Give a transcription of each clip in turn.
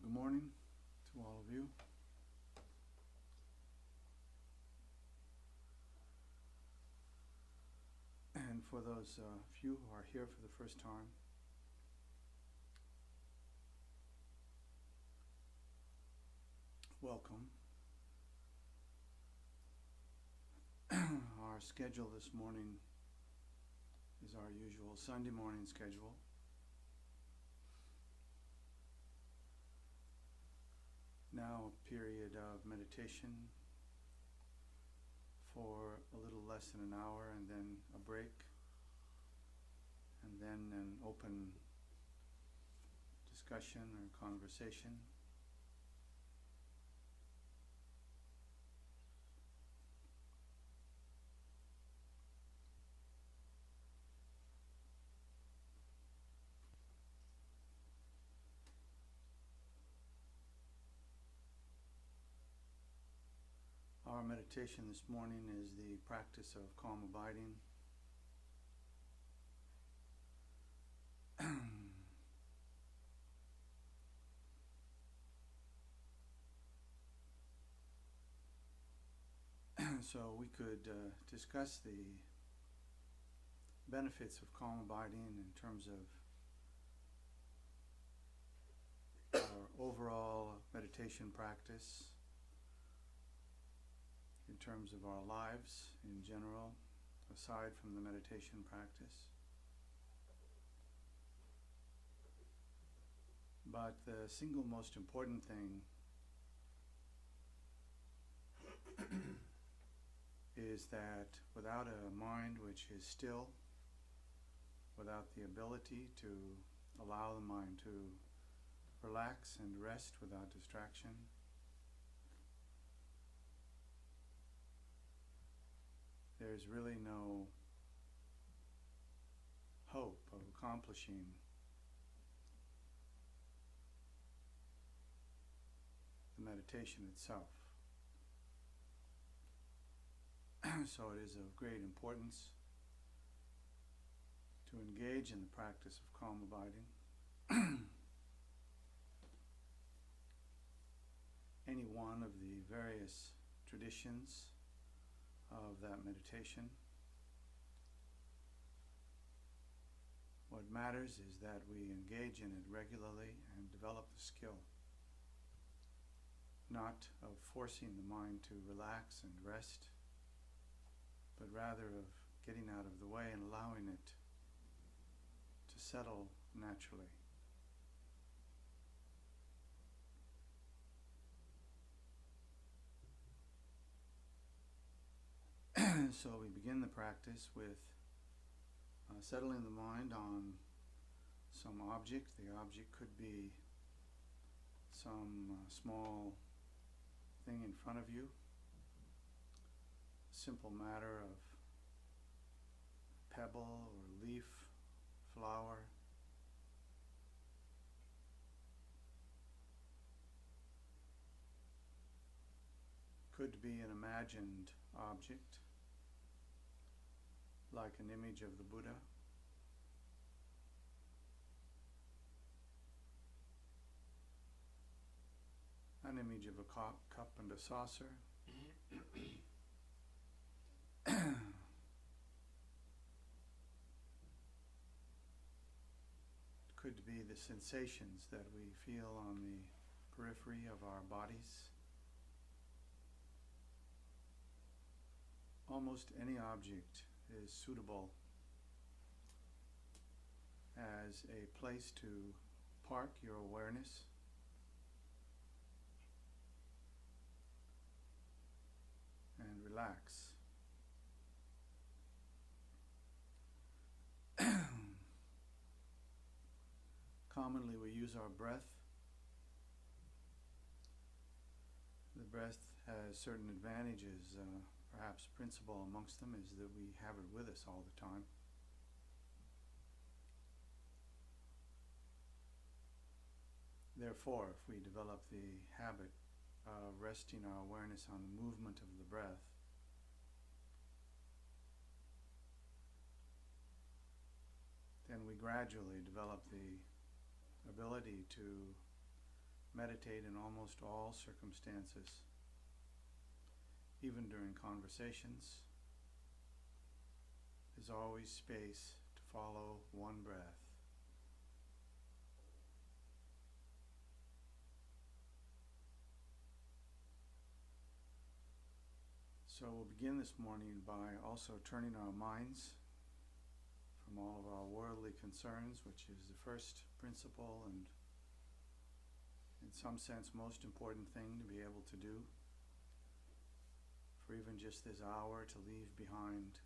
Good morning to all of you. And for those few who are here for the first time, welcome. Our schedule this morning is our usual Sunday morning schedule. Now a period of meditation for a little less than an hour, and then a break, and then an open discussion or conversation. Our meditation this morning is the practice of calm abiding. So we could discuss the benefits of calm abiding in terms of our overall meditation practice, in terms of our lives in general, aside from the meditation practice. But the single most important thing is that without a mind which is still, without the ability to allow the mind to relax and rest without distraction, there's really no hope of accomplishing the meditation itself. So it is of great importance to engage in the practice of calm abiding. Any one of the various traditions of that meditation. What matters is that we engage in it regularly and develop the skill, not of forcing the mind to relax and rest, but rather of getting out of the way and allowing it to settle naturally. So we begin the practice with settling the mind on some object. The object could be some small thing in front of you, simple matter of pebble or leaf, flower. Could be an imagined object, like an image of the Buddha. An image of a cup and a saucer. Could be the sensations that we feel on the periphery of our bodies. Almost any object is suitable as a place to park your awareness and relax. Commonly we use our breath. The breath has certain advantages. Perhaps principal amongst them is that we have it with us all the time. Therefore, if we develop the habit of resting our awareness on the movement of the breath, then we gradually develop the ability to meditate in almost all circumstances. Even during conversations, there's always space to follow one breath. So we'll begin this morning by also turning our minds from all of our worldly concerns, which is the first principle and in some sense most important thing to be able to do, for even just this hour to leave behind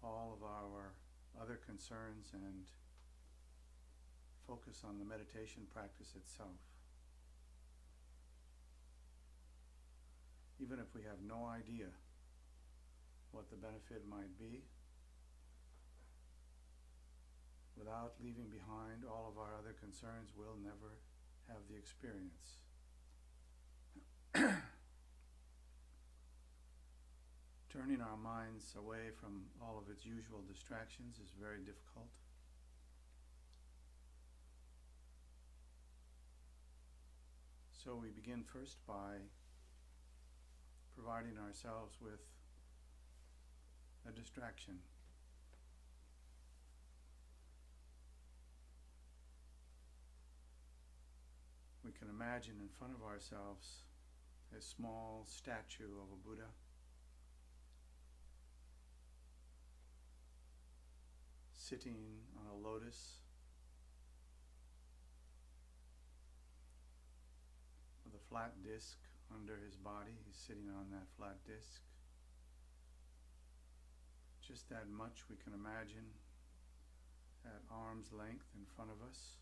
all of our other concerns and focus on the meditation practice itself. Even if we have no idea what the benefit might be, without leaving behind all of our other concerns, we'll never have the experience. Turning our minds away from all of its usual distractions is very difficult. So we begin first by providing ourselves with a distraction. We can imagine in front of ourselves a small statue of a Buddha, sitting on a lotus with a flat disc under his body. He's sitting on that flat disc. Just that much we can imagine at arm's length in front of us.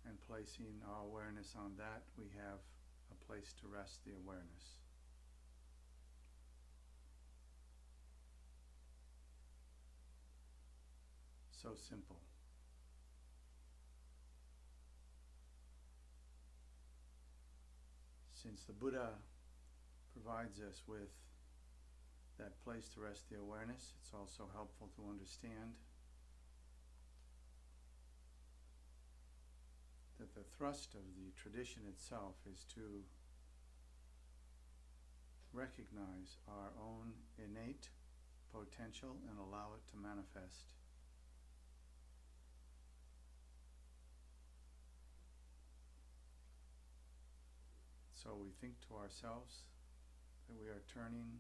And placing our awareness on that, we have a place to rest the awareness. So simple. Since the Buddha provides us with that place to rest the awareness, it's also helpful to understand that the thrust of the tradition itself is to recognize our own innate potential and allow it to manifest. So we think to ourselves that we are turning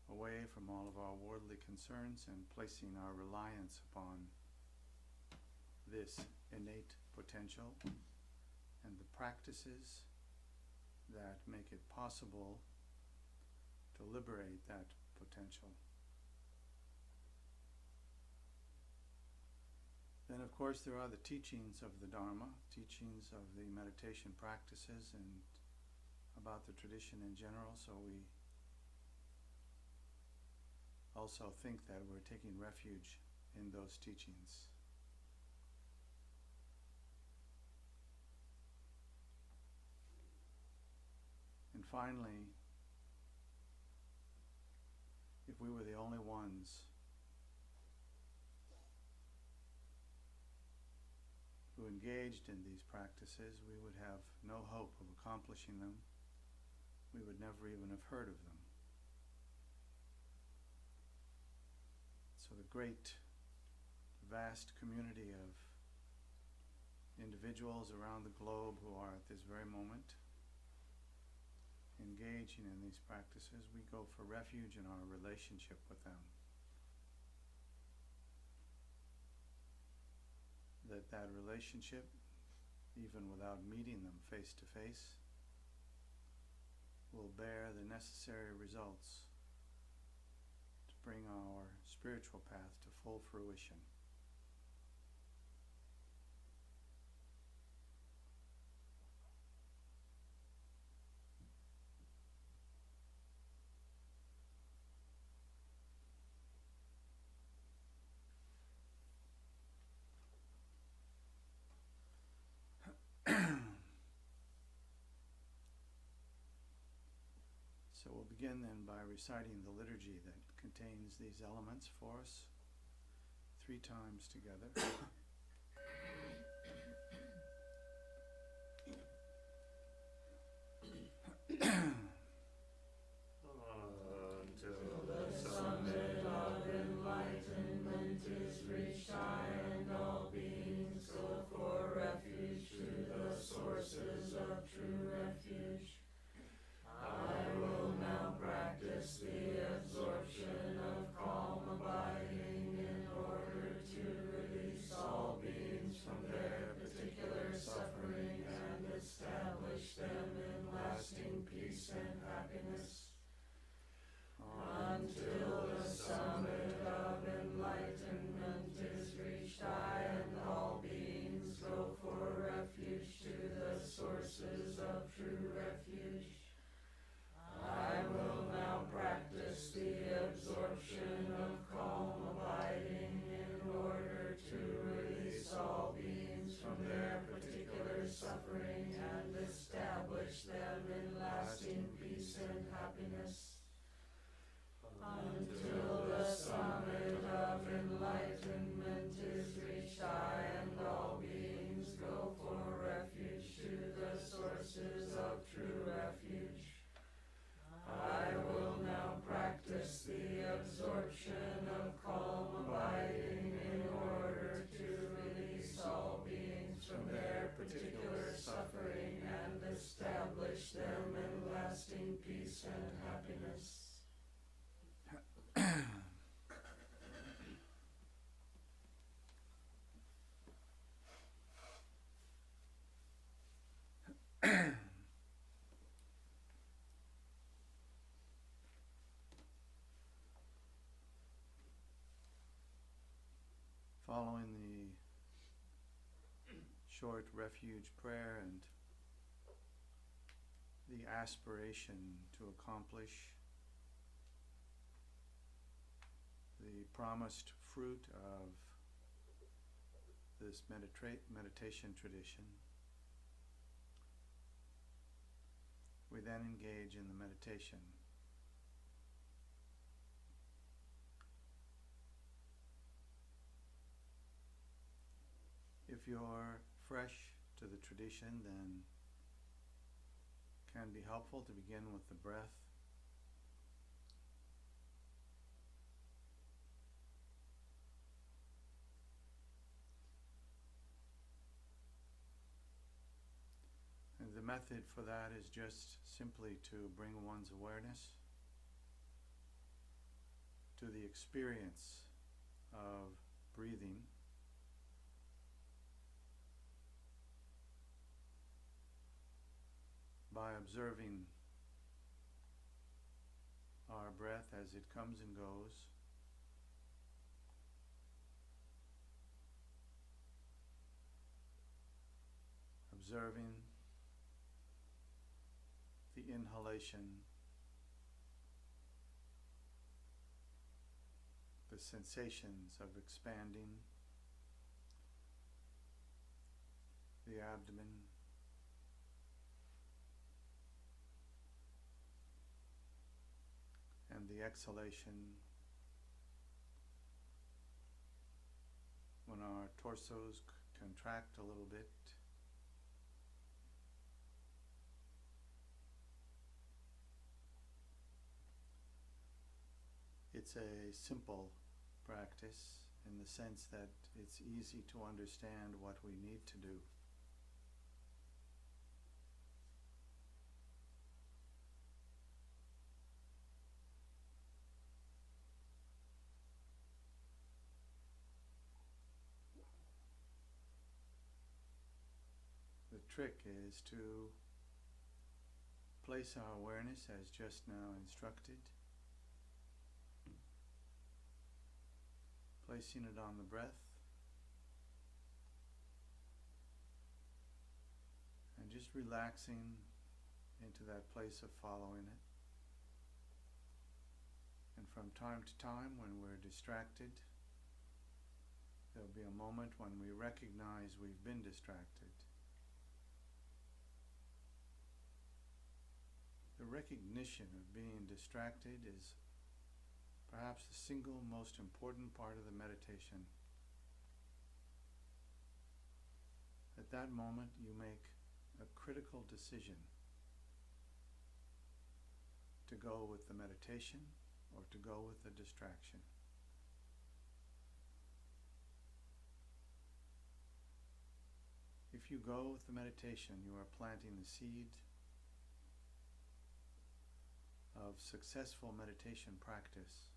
away from all of our worldly concerns and placing our reliance upon this innate potential and the practices that make it possible to liberate that potential. Then, of course, there are the teachings of the Dharma, teachings of the meditation practices and about the tradition in general, so we also think that we're taking refuge in those teachings. And finally, if we were the only ones who engaged in these practices, we would have no hope of accomplishing them. We would never even have heard of them. So the great, vast community of individuals around the globe who are at this very moment engaging in these practices, we go for refuge in our relationship with them. That relationship, even without meeting them face to face, will bear the necessary results to bring our spiritual path to full fruition. So we'll begin then by reciting the liturgy that contains these elements for us 3 times together. Until the summit of enlightenment is reached, I and all beings go for refuge to the sources of true refuge. I will now practice the absorption of calm abiding in order to release all beings from their particular suffering and establish them in lasting peace and happiness. Until the summit of enlightenment is reached, I and all beings go for refuge to the sources of true refuge. I will now practice the absorption of calm abiding in order to release all beings from their particular suffering and establish them in lasting peace and happiness. Until the summit of enlightenment is reached, I and all beings go for refuge to the sources of true refuge. I will now practice the absorption of calm abiding in order to release all beings from their particular suffering and establish them in lasting peace and happiness. Following the short refuge prayer and the aspiration to accomplish the promised fruit of this meditation tradition, we then engage in the meditation. If you're fresh to the tradition, then it can be helpful to begin with the breath. And the method for that is just simply to bring one's awareness to the experience of breathing, by observing our breath as it comes and goes, observing the inhalation, the sensations of expanding the abdomen, and the exhalation when our torsos contract a little bit. It's a simple practice in the sense that it's easy to understand what we need to do. The trick is to place our awareness as just now instructed, placing it on the breath, and just relaxing into that place of following it. And from time to time, when we're distracted, there'll be a moment when we recognize we've been distracted. The recognition of being distracted is perhaps the single most important part of the meditation. At that moment, you make a critical decision to go with the meditation or to go with the distraction. If you go with the meditation, you are planting the seed of successful meditation practice,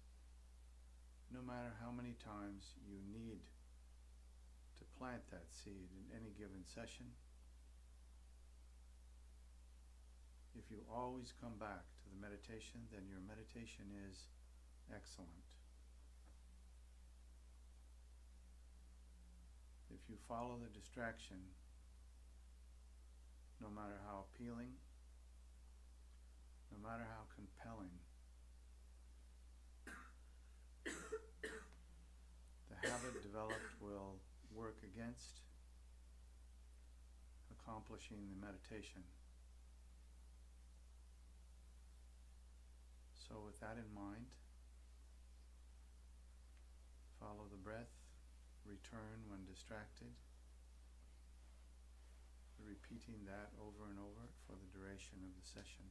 no matter how many times you need to plant that seed in any given session. If you always come back to the meditation, then your meditation is excellent. If you follow the distraction, no matter how appealing, no matter how compelling, the habit developed will work against accomplishing the meditation. So with that in mind, follow the breath, return when distracted, repeating that over and over for the duration of the session.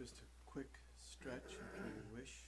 Just a quick stretch if you wish.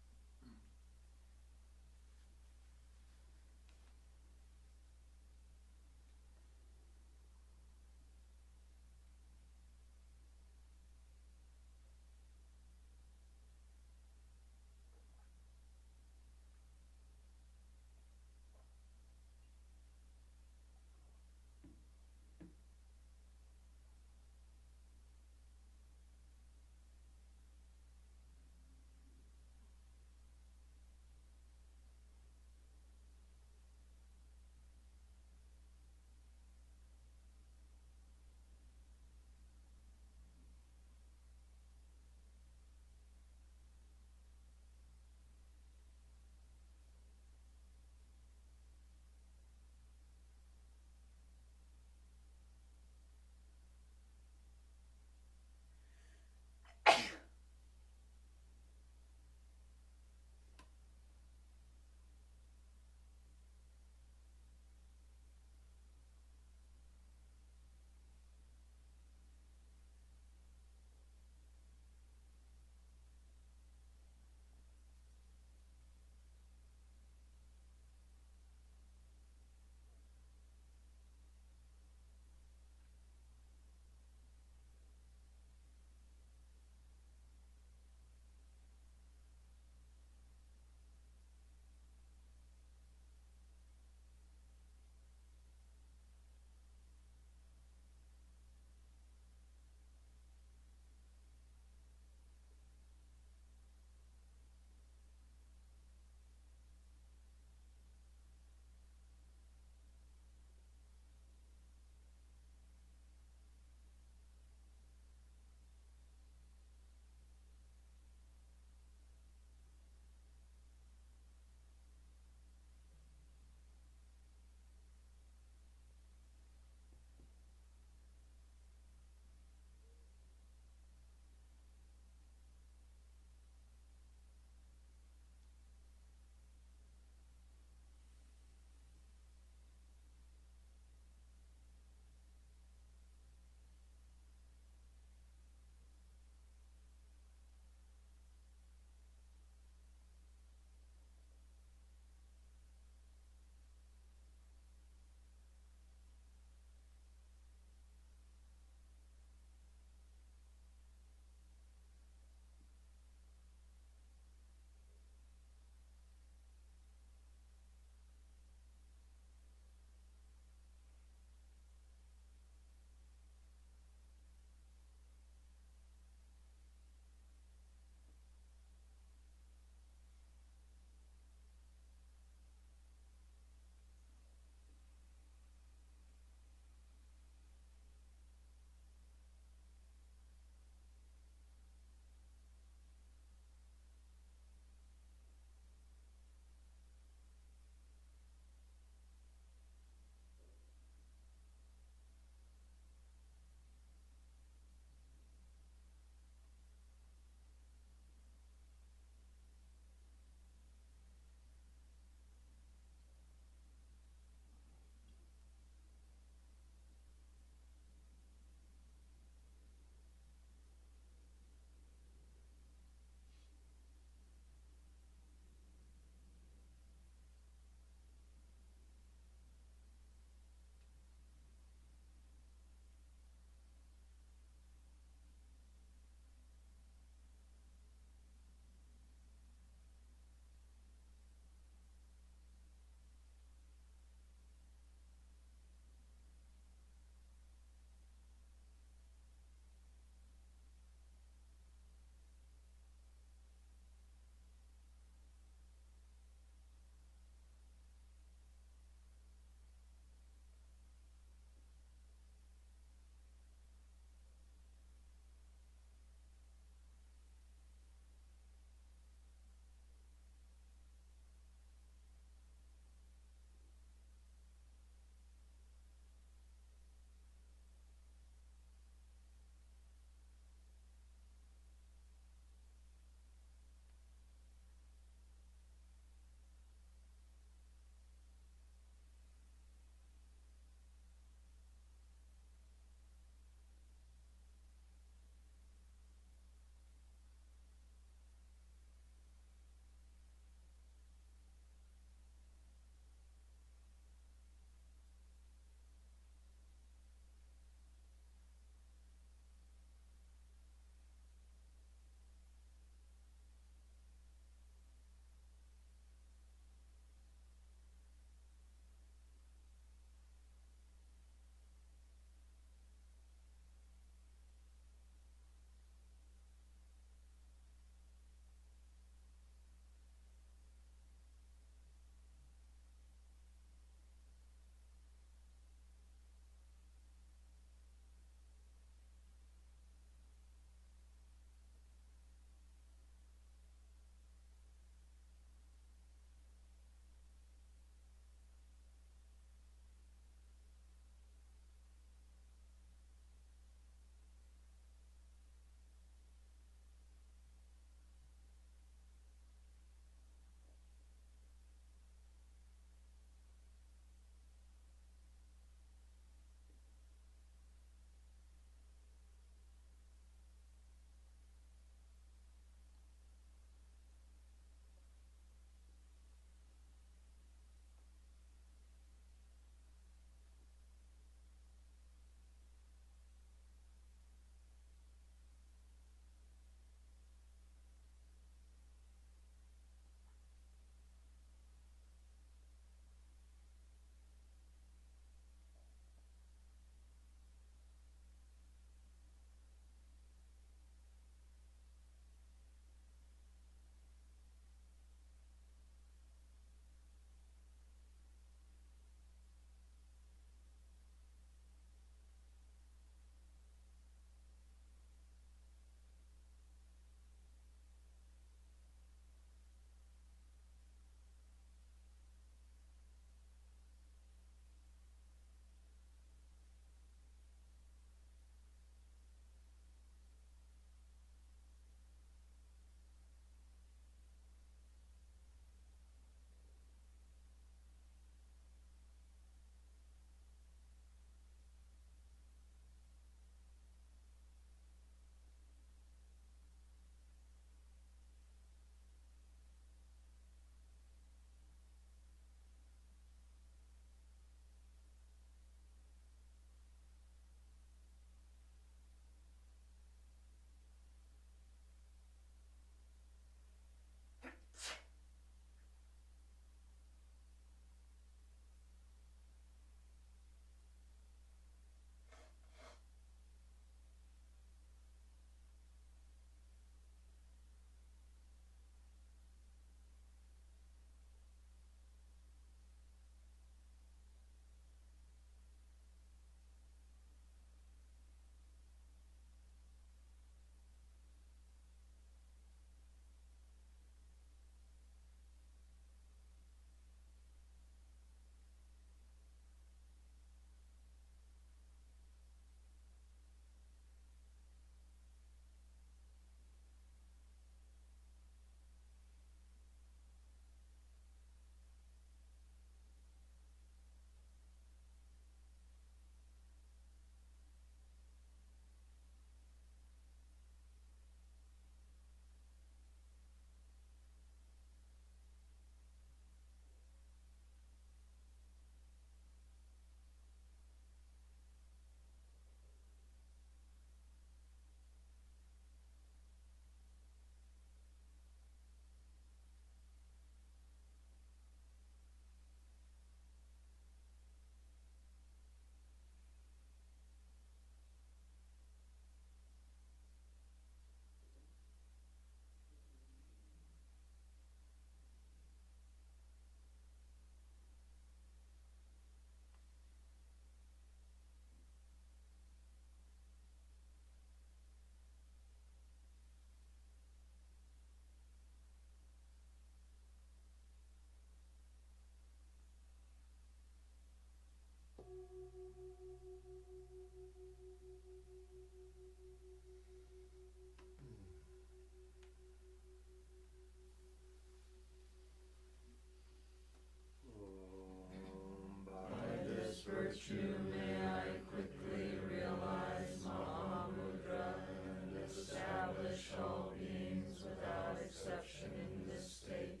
By this virtue may I quickly realize Mahamudra and establish all beings without exception in this state.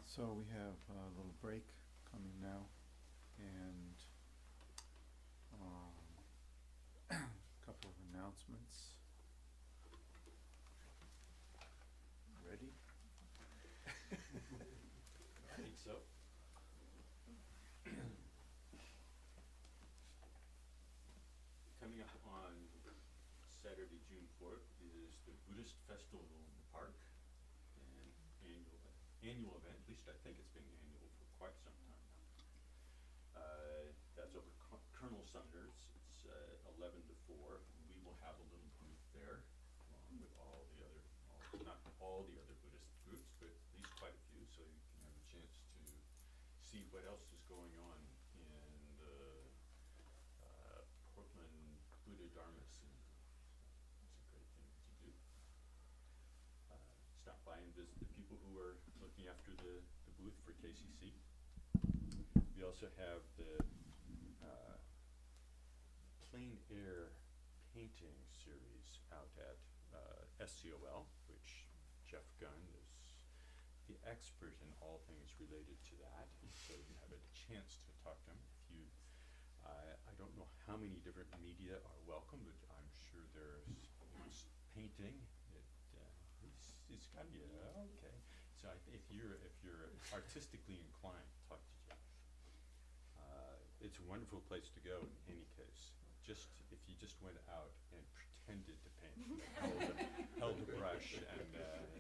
So we have a little break coming now, and a couple of announcements. Ready? I think so. Coming up on Saturday, June 4th is the Buddhist Festival in the Park, an annual event. At least I think it's been annual for quite some time now. That's over Colonel Sumner's. It's 11 to 4. We will have a little booth there, along with all the other, not all the other Buddhist groups, but at least quite a few, so you can have a chance to see what else is going on in the Portland Buddha Dharma scene. It's a great thing to do. Stop by and visit the people who are looking after the booth for KCC. We also have the plein air painting series out at SCOL, which Jeff Gunn is the expert in all things related to that. So you have a chance to talk to him. If you, I don't know how many different media are welcome, but I'm sure there's painting. It's kind of, yeah, okay. So if you're artistically inclined, talk to Jeff. It's a wonderful place to go in any case. Just if you just went out and pretended to paint, held a brush and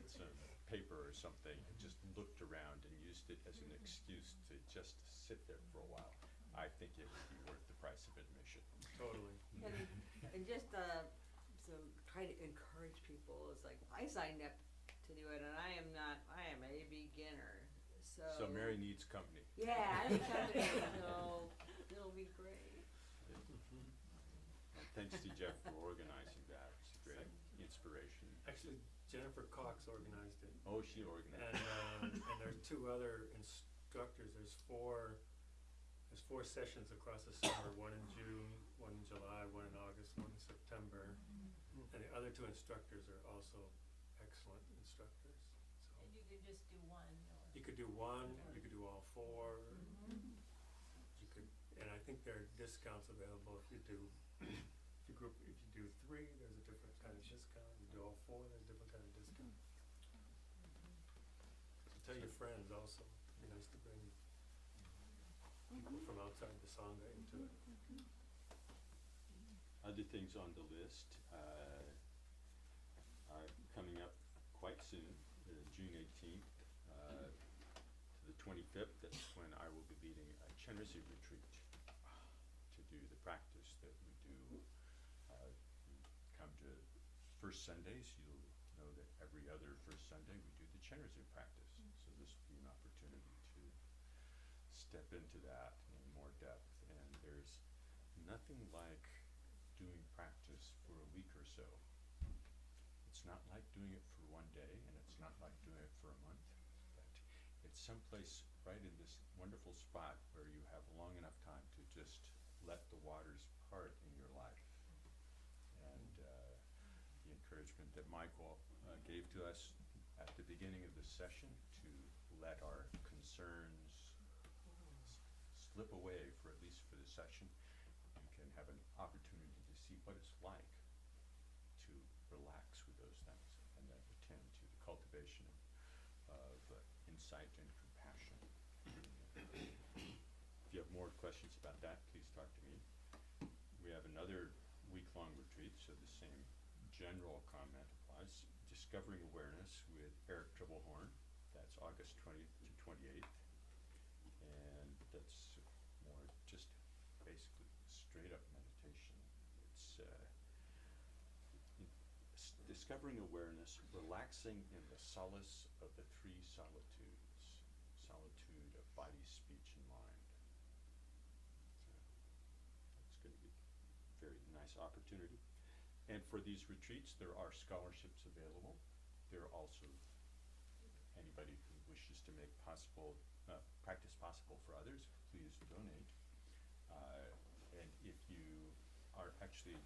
some paper or something, and just looked around and used it as an excuse to just sit there for a while, I think it would be worth the price of admission. Totally. And just so try to encourage people. It's like I signed up to do it, and I am a beginner. So Mary needs company. Yeah, I'm company, so it'll be great. Thanks to Jeff for organizing that. It's a great inspiration. Actually, Jennifer Cox organized it. Oh, she organized it. And there's two other instructors. There's four sessions across the summer, one in June, one in July, one in August, one in September. And the other two instructors are also excellent instructors. So And you could just do one, or? you could do one, you could do all four. You could, and I think there are discounts available if you do. If you do three, there's a different kind of discount. You do all four, there's a different kind of discount. So tell your friends also. It'd be nice to bring people from outside the Sangha into it. Other things on the list are coming up quite soon, June 18th to the 25th. That's when I will be leading a Chenrezig retreat to do the practice that we do. Come to first Sundays, you'll know that every other first Sunday we do the Chenrezig practice. So this will be an opportunity to step into that in more depth. And there's nothing like doing practice for a week or so. It's not like doing it for one day, and it's not like doing it for a month, but it's someplace right in this wonderful spot where you have long enough time to just let the waters part in your life. And the encouragement that Michael gave to us at the beginning of the session to let our concerns slip away for at least for the session. You can have an opportunity to see what it's like to relax with those things and then attend to the cultivation of insight and compassion. If you have more questions about that, please talk to me. We have another week-long retreat, so the same general comment applies. Discovering Awareness with Eric Tribblehorn. That's August 20th to 28th. And that's more just basically straight up meditation. It's discovering awareness, relaxing in the solace of the three solitudes. Solitude of body, speech, and mind. So that's going to be a very nice opportunity. And for these retreats, there are scholarships available. There are also anybody who wishes to make practice possible for others, please donate. And if you are actually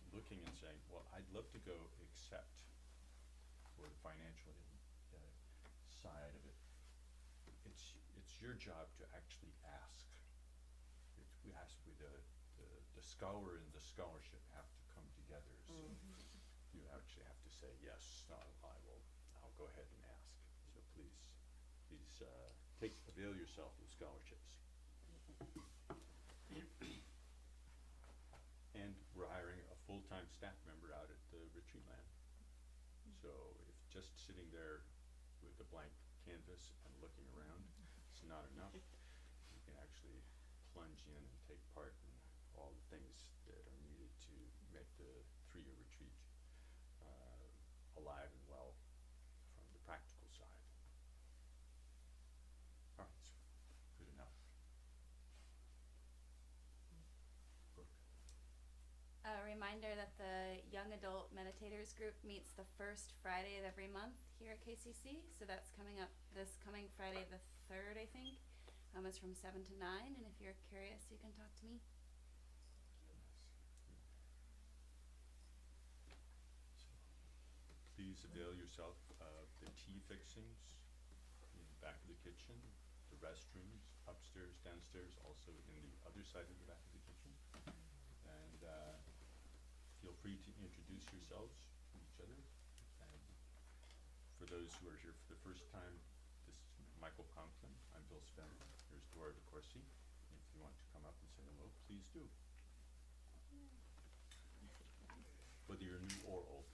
looking and saying, well, I'd love to go except for the financial side of it, it's your job to actually ask. The scholar and the scholarship have to come together. So you actually have to say, yes, I'll go ahead and ask. So please avail yourself of scholarships. And we're hiring a full-time staff member out at the retreat land. So if just sitting there with a blank canvas and looking around is not enough, you can actually plunge in and take part in all the things that are needed to make the 3-year retreat alive and well from the practical side. All right, so good enough. Brooke. A reminder that the Young Adult Meditators group meets the first Friday of every month here at KCC. So that's coming up this coming Friday the 3rd, I think. It's from 7 to 9, and if you're curious, you can talk to me. Please avail yourself of the tea fixings in the back of the kitchen, the restrooms, upstairs, downstairs, also in the other side of the back of the kitchen. And feel free to introduce yourselves to each other. And for those who are here for the first time, this is Michael Conklin. I'm Bill Spencer. Here's Dora DeCourcy. If you want to come up and say hello, please do. Whether you're new or old.